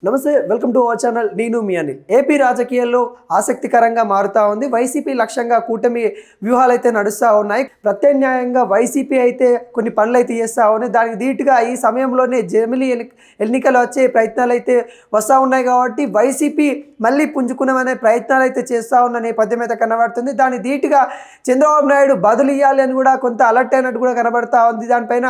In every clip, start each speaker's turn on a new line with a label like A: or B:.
A: నమస్తే, welcome to our channel. నేను మీ Anil. AP రాజకీయాల్లో ఆసక్తికరంగా మారుతూ ఉంది. వైసీపీ లక్ష్యంగా కూటమి వ్యూహాలు అయితే నడుస్తూ ఉన్నాయి. ప్రత్యామ్నాయంగా వైసీపీ అయితే కొన్ని పనులు అయితే చేస్తూ ఉన్నాయి. దానికి ధీటుగా ఈ సమయంలోనే జమిలీ ఎన్నికలు వచ్చే ప్రయత్నాలు అయితే వస్తూ ఉన్నాయి. కాబట్టి వైసీపీ మళ్ళీ పుంజుకునే ప్రయత్నాలు అయితే చేస్తూ ఉన్న నేపథ్యం అయితే కనబడుతుంది. దాని ధీటుగా చంద్రబాబు నాయుడు బదులు ఇవ్వాలి అని కూడా కొంత అలర్ట్ అయినట్టు కూడా కనబడతా ఉంది. దానిపైన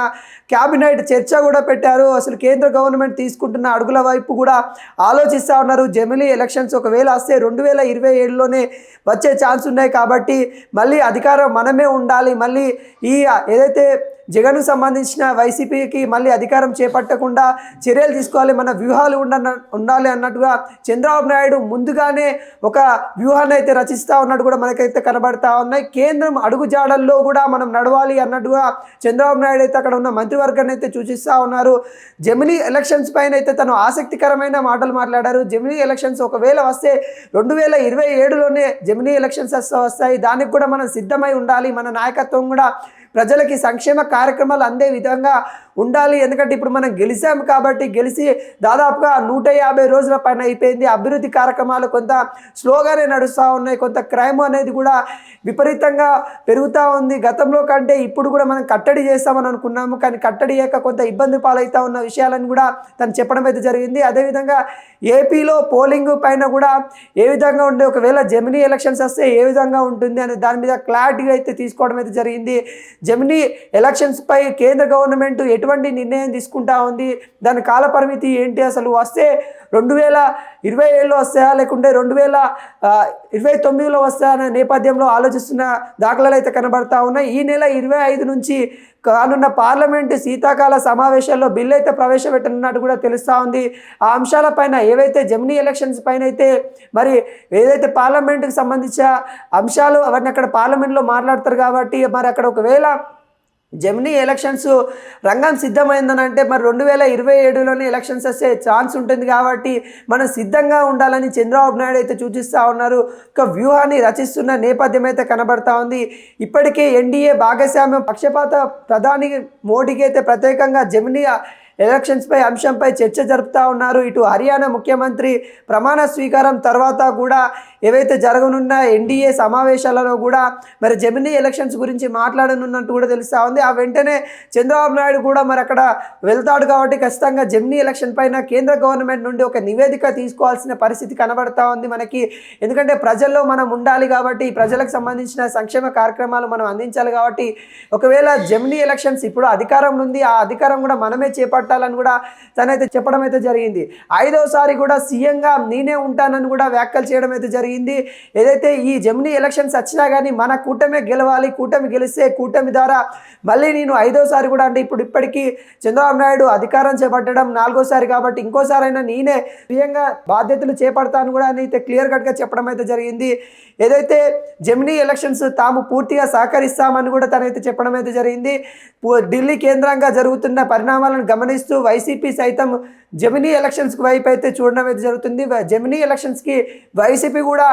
A: క్యాబినెట్ చర్చ కూడా పెట్టారు. అసలు కేంద్ర గవర్నమెంట్ తీసుకుంటున్న అడుగుల వైపు కూడా ఆలోచిస్తూ ఉన్నారు. జమిలీ ఎలక్షన్స్ ఒకవేళ వస్తే 2027లోనే వచ్చే ఛాన్స్ ఉన్నాయి. కాబట్టి మళ్ళీ అధికారం మనమే ఉండాలి, మళ్ళీ ఈ ఏదైతే జగన్కు సంబంధించిన వైసీపీకి మళ్ళీ అధికారం చేపట్టకుండా చర్యలు తీసుకోవాలి, మన వ్యూహాలు ఉండాలి అన్నట్టుగా చంద్రబాబు నాయుడు ముందుగానే ఒక వ్యూహాన్ని అయితే రచిస్తూ ఉన్నట్టు కూడా మనకైతే కనబడతా ఉన్నాయి. కేంద్రం అడుగుజాడల్లో కూడా మనం నడవాలి అన్నట్టుగా చంద్రబాబు నాయుడు అయితే అక్కడ ఉన్న మంత్రివర్గాన్ని అయితే సూచిస్తూ ఉన్నారు. జమిలీ ఎలక్షన్స్ పైన అయితే తను ఆసక్తికరమైన మాటలు మాట్లాడారు. జమిలీ ఎలక్షన్స్ ఒకవేళ వస్తే 2027లోనే జమిలీ ఎలక్షన్స్ వస్తాయి. దానికి కూడా మనం సిద్ధమై ఉండాలి. మన నాయకత్వం కూడా ప్రజలకి సంక్షేమ కార్యక్రమాలు అందే విధంగా ఉండాలి. ఎందుకంటే ఇప్పుడు మనం గెలిచాము కాబట్టి గెలిచి దాదాపుగా 150 రోజుల పైన అయిపోయింది. అభివృద్ధి కార్యక్రమాలు కొంత స్లోగానే నడుస్తూ ఉన్నాయి. కొంత క్రైమ్ అనేది కూడా విపరీతంగా పెరుగుతూ ఉంది. గతంలో కంటే ఇప్పుడు కూడా మనం కట్టడి చేస్తామని అనుకున్నాము, కానీ కట్టడి చేయక కొంత ఇబ్బంది పాలవుతూ ఉన్న విషయాలను కూడా తను చెప్పడం అయితే జరిగింది. అదేవిధంగా ఏపీలో పోలింగ్ పైన కూడా ఏ విధంగా ఉండే, ఒకవేళ జమిలీ ఎలక్షన్స్ వస్తే ఏ విధంగా ఉంటుంది అనే దాని మీద క్లారిటీగా అయితే తీసుకోవడం అయితే జరిగింది. జమిలీ ఎలక్షన్స్ పై కేంద్ర గవర్నమెంట్ ఎటువంటి నిర్ణయం తీసుకుంటా ఉంది, దాని కాల పరిమితి ఏంటి, అసలు వస్తే 2027లో వస్తాయా లేకుంటే 2029లో వస్తాయా అనే నేపథ్యంలో ఆలోచిస్తున్న దాఖలాలు అయితే కనబడతా ఉన్నాయి. ఈ నెల 25 నుంచి కానున్న పార్లమెంటు శీతాకాల సమావేశాల్లో బిల్లు అయితే ప్రవేశపెట్టనున్నట్టు కూడా తెలుస్తూ ఉంది. ఆ అంశాలపైన ఏవైతే జమిలీ ఎలక్షన్స్ పైన అయితే మరి ఏదైతే పార్లమెంటుకు సంబంధించిన అంశాలు అవన్నీ అక్కడ పార్లమెంట్లో మాట్లాడతారు. కాబట్టి మరి అక్కడ ఒకవేళ జమిలీ ఎలక్షన్స్ రంగం సిద్ధమైందని అంటే మరి 2027లోనే ఎలక్షన్స్ వస్తే ఛాన్స్ ఉంటుంది. కాబట్టి మనం సిద్ధంగా ఉండాలని చంద్రబాబు నాయుడు అయితే సూచిస్తూ ఉన్నారు. ఒక వ్యూహాన్ని రచిస్తున్న నేపథ్యం అయితే కనబడతా ఉంది. ఇప్పటికే ఎన్డీఏ భాగస్వామ్యం పక్షపాత ప్రధాని మోడీకి అయితే ప్రత్యేకంగా జమిలీ ఎలక్షన్స్పై అంశంపై చర్చ జరుపుతూ ఉన్నారు. ఇటు హర్యానా ముఖ్యమంత్రి ప్రమాణ స్వీకారం తర్వాత కూడా ఏవైతే జరగనున్న ఎన్డీఏ సమావేశాలలో కూడా మరి జమిలీ ఎలక్షన్స్ గురించి మాట్లాడనున్నట్టు కూడా తెలుస్తూ ఉంది. ఆ వెంటనే చంద్రబాబు నాయుడు కూడా మరి అక్కడ వెళ్తాడు. కాబట్టి ఖచ్చితంగా జమిలీ ఎలక్షన్ పైన కేంద్ర గవర్నమెంట్ నుండి ఒక నివేదిక తీసుకోవాల్సిన పరిస్థితి కనబడతా ఉంది మనకి. ఎందుకంటే ప్రజల్లో మనం ఉండాలి కాబట్టి ప్రజలకు సంబంధించిన సంక్షేమ కార్యక్రమాలు మనం అందించాలి. కాబట్టి ఒకవేళ జమిలీ ఎలక్షన్స్ ఇప్పుడు అధికారం ఉంది, ఆ అధికారం కూడా మనమే చేపట్టాలని కూడా తనైతే చెప్పడం అయితే జరిగింది. 5వసారి కూడా సీఎంగా నేనే ఉంటానని కూడా వ్యాఖ్యలు చేయడం అయితే జరిగింది. ఏదైతే ఈ జమిలీ ఎలక్షన్స్ వచ్చినా కానీ మన కూటమే గెలవాలి, కూటమి గెలిస్తే కూటమి ద్వారా మళ్ళీ నేను 5వసారి కూడా, అంటే ఇప్పటికీ చంద్రబాబు నాయుడు అధికారం చేపట్టడం 4వసారి కాబట్టి ఇంకోసారైనా నేనే సీఎంగా బాధ్యతలు చేపడతాను కూడా అని అయితే క్లియర్ కట్గా చెప్పడం అయితే జరిగింది. ఏదైతే జమిలీ ఎలక్షన్స్ తాము పూర్తిగా సహకరిస్తామని కూడా తనైతే చెప్పడం అయితే జరిగింది. ఢిల్లీ కేంద్రంగా జరుగుతున్న పరిణామాలను గమనిస్తూ వైసీపీ సైతం జమిలీ ఎలక్షన్స్ వైపు అయితే చూడడం అయితే జరుగుతుంది. జమిలీ ఎలక్షన్స్కి వైసీపీ కూడా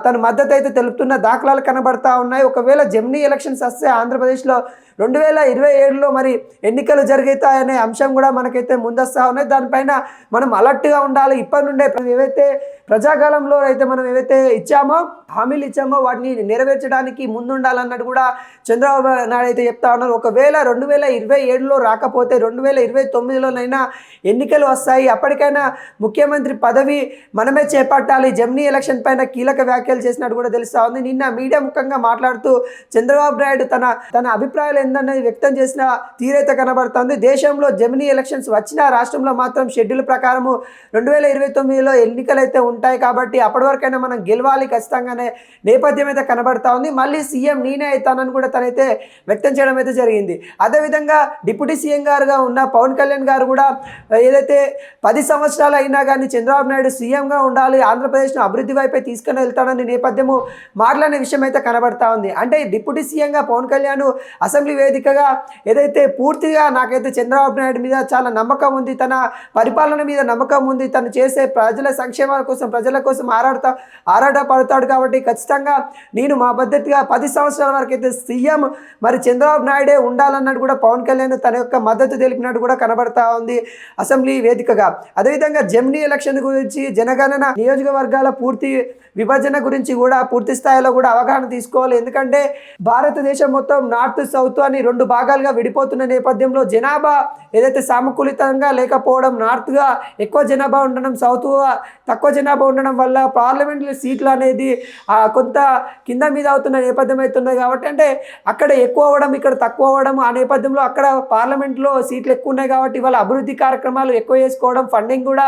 A: తన మద్దతు అయితే తెలుపుతున్న దాఖలాలు కనబడతా ఉన్నాయి. ఒకవేళ జమిలీ ఎలక్షన్స్ వస్తే ఆంధ్రప్రదేశ్లో 2027లో మరి ఎన్నికలు జరుగుతాయనే అంశం కూడా మనకైతే ముందస్తూ ఉన్నాయి. దానిపైన మనం అలర్ట్గా ఉండాలి. ఇప్పటి నుండే ఏవైతే ప్రజాకాలంలో అయితే మనం ఏవైతే హామీలు ఇచ్చామో వాటిని నెరవేర్చడానికి ముందుండాలన్నట్టు కూడా చంద్రబాబు నాయుడు అయితే చెప్తా ఉన్నారు. ఒకవేళ 2027లో రాకపోతే 2029లోనైనా ఎన్నికలు వస్తాయి, అప్పటికైనా ముఖ్యమంత్రి పదవి మనమే చేపట్టాలి. జమిలీ ఎలక్షన్ పైన కీలక వ్యాఖ్యలు చేసినట్టు కూడా తెలుస్తూ ఉంది. నిన్న మీడియా ముఖంగా మాట్లాడుతూ చంద్రబాబు నాయుడు తన అభిప్రాయాలు ఏందన్నది వ్యక్తం చేసిన తీరైతే కనబడుతుంది. దేశంలో జమిలీ ఎలక్షన్స్ వచ్చినా రాష్ట్రంలో మాత్రం షెడ్యూల్ ప్రకారము 2029లో ఎన్నికలు అయితే ఉంటాయి. కాబట్టి అప్పటి వరకైనా మనం గెలవాలి ఖచ్చితంగానే నేపథ్యం అయితే కనబడతా ఉంది. మళ్ళీ సీఎం నేనే అవుతానని కూడా తనైతే వ్యక్తం చేయడం అయితే జరిగింది. అదేవిధంగా డిప్యూటీ సీఎం గారుగా ఉన్న పవన్ కళ్యాణ్ గారు కూడా ఏదైతే 10 సంవత్సరాలు అయినా కానీ చంద్రబాబు నాయుడు సీఎంగా ఉండాలి, ఆంధ్రప్రదేశ్ను అభివృద్ధి వైపే తీసుకుని వెళ్తాడని నేపథ్యము మాట్లాడే విషయం అయితే కనబడతా ఉంది. అంటే డిప్యూటీ సీఎంగా పవన్ కళ్యాణ్ అసెంబ్లీ వేదికగా ఏదైతే పూర్తిగా నాకైతే చంద్రబాబు నాయుడు మీద చాలా నమ్మకం ఉంది, తన పరిపాలన మీద నమ్మకం ఉంది, తను చేసే ప్రజల సంక్షేమాల కోసం ప్రజల కోసం ఆరాట పడతాడు. కాబట్టి ఖచ్చితంగా నేను మా పద్ధతిగా 10 సంవత్సరాల వరకు అయితే సీఎం మరి చంద్రబాబు నాయుడే ఉండాలన్నట్టు కూడా పవన్ కళ్యాణ్ తన యొక్క మద్దతు తెలిపినట్టు కూడా కనబడతా ఉంది. అసెంబ్లీ వేదికగా. అదేవిధంగా జెమినీ ఎలక్షన్ గురించి, జనగణన, నియోజకవర్గాల పూర్తి విభజన గురించి కూడా పూర్తి స్థాయిలో కూడా అవగాహన తీసుకోవాలి. ఎందుకంటే భారతదేశం మొత్తం నార్త్ సౌత్ అని 2 భాగాలుగా విడిపోతున్న నేపథ్యంలో జనాభా ఏదైతే సానుకూలితంగా లేకపోవడం, నార్త్గా ఎక్కువ జనాభా ఉండడం, సౌత్గా తక్కువ జనాభా ఉండడం వల్ల పార్లమెంట్ సీట్లు అనేది కొంత కింద మీద అవుతున్న నేపథ్యం అవుతున్నది. కాబట్టి అంటే అక్కడ ఎక్కువ అవ్వడం, ఇక్కడ తక్కువ అవ్వడం, ఆ నేపథ్యంలో అక్కడ పార్లమెంట్లో సీట్లు ఎక్కువ ఉన్నాయి కాబట్టి వాళ్ళ అభివృద్ధి కార్యక్రమాలు ఎక్కువ చేసుకోవడం, ఫండింగ్ కూడా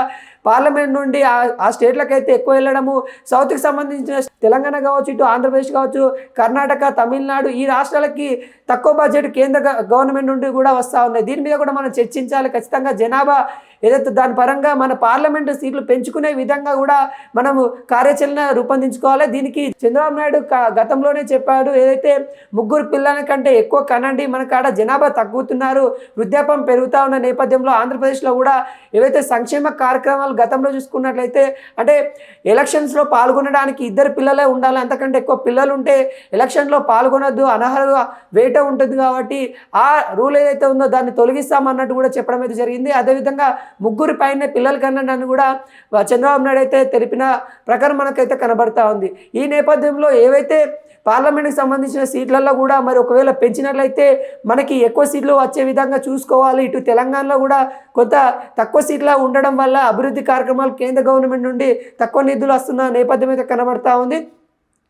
A: పార్లమెంట్ నుండి ఆ స్టేట్లకు అయితే ఎక్కువ వెళ్ళడము, సౌత్కి సంబంధించిన తెలంగాణ కావచ్చు, ఇటు ఆంధ్రప్రదేశ్ కావచ్చు, కర్ణాటక, తమిళనాడు ఈ రాష్ట్రాలకి తక్కువ బడ్జెట్ కేంద్ర గవర్నమెంట్ నుండి కూడా వస్తూ ఉన్నాయి. దీని మీద కూడా మనం చర్చించాలి. ఖచ్చితంగా జనాభా ఏదైతే దాని పరంగా మన పార్లమెంటు సీట్లు పెంచుకునే విధంగా కూడా మనము కార్యాచరణ రూపొందించుకోవాలి. దీనికి చంద్రబాబు నాయుడు గతంలోనే చెప్పాడు, ఏదైతే 3 పిల్లల కంటే ఎక్కువ కనండి, మన కాడ జనాభా తగ్గుతున్నారు, వృద్ధాప్యం పెరుగుతూ ఉన్న నేపథ్యంలో ఆంధ్రప్రదేశ్లో కూడా ఏవైతే సంక్షేమ కార్యక్రమాలు గతంలో చూసుకున్నట్లయితే అంటే ఎలక్షన్స్లో పాల్గొనడానికి 2 పిల్లలే ఉండాలి, అంతకంటే ఎక్కువ పిల్లలు ఉంటే ఎలక్షన్లో పాల్గొనొద్దు, అనర్హులుగా వేట ఉంటుంది. కాబట్టి ఆ రూల్ ఏదైతే ఉందో దాన్ని తొలగిస్తామన్నట్టు కూడా చెప్పడం అయితే జరిగింది. అదేవిధంగా 3 పైన పిల్లల కన్నా కూడా చంద్రబాబు నాయుడు అయితే తెలిపిన ప్రకారం మనకైతే కనబడతా ఉంది. ఈ నేపథ్యంలో ఏవైతే పార్లమెంట్కి సంబంధించిన సీట్లలో కూడా మరి ఒకవేళ పెంచినట్లయితే మనకి ఎక్కువ సీట్లు వచ్చే విధంగా చూసుకోవాలి. ఇటు తెలంగాణలో కూడా కొంత తక్కువ సీట్ల ఉండడం వల్ల అభివృద్ధి కార్యక్రమాలు కేంద్ర గవర్నమెంట్ నుండి తక్కువ నిధులు వస్తున్న నేపథ్యం అయితే కనబడతా ఉంది.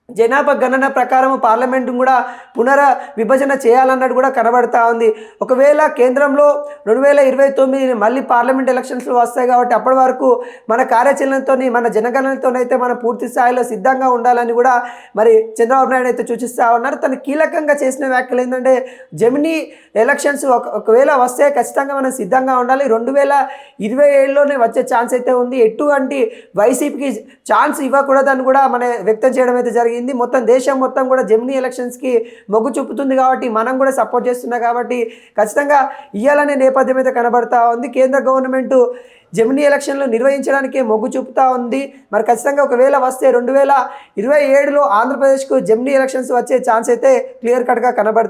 A: జనాభా గణన ప్రకారం పార్లమెంటు కూడా విభజన చేయాలన్నట్టు కూడా కనబడతా ఉంది. ఒకవేళ కేంద్రంలో 2029 మళ్ళీ పార్లమెంట్ ఎలక్షన్స్లో వస్తాయి కాబట్టి అప్పటి వరకు మన కార్యాచరణతో, మన జనగణనతోనైతే మనం పూర్తి స్థాయిలో సిద్ధంగా ఉండాలని కూడా మరి చంద్రబాబు నాయుడు అయితే సూచిస్తూ ఉన్నారు. తను కీలకంగా చేసిన వ్యాఖ్యలు ఏంటంటే జెమినీ ఎలక్షన్స్ ఒకవేళ వస్తే ఖచ్చితంగా మనం సిద్ధంగా ఉండాలి. 2027లోనే వచ్చే ఛాన్స్ అయితే ఉంది. ఎటువంటి వైసీపీకి ఛాన్స్ ఇవ్వకూడదని కూడా మన వ్యక్తం చేయడం అయితే జరిగింది. మొత్తం దేశం మొత్తం కూడా జెమినీ ఎలక్షన్స్కి మొగ్గు చూపుతుంది కాబట్టి మనం కూడా సపోర్ట్ చేస్తున్నాం కాబట్టి ఖచ్చితంగా ఇవ్వాలనే నేపథ్యం అయితే కనబడతా ఉంది. కేంద్ర గవర్నమెంట్ జెమినీ ఎలక్షన్లు నిర్వహించడానికి మొగ్గు చూపుతూ ఉంది. మరి ఖచ్చితంగా ఒకవేళ వస్తే 2027లో ఆంధ్రప్రదేశ్కు జెమినీ ఎలక్షన్స్ వచ్చే ఛాన్స్ అయితే క్లియర్ కట్గా కనబడుతుంది.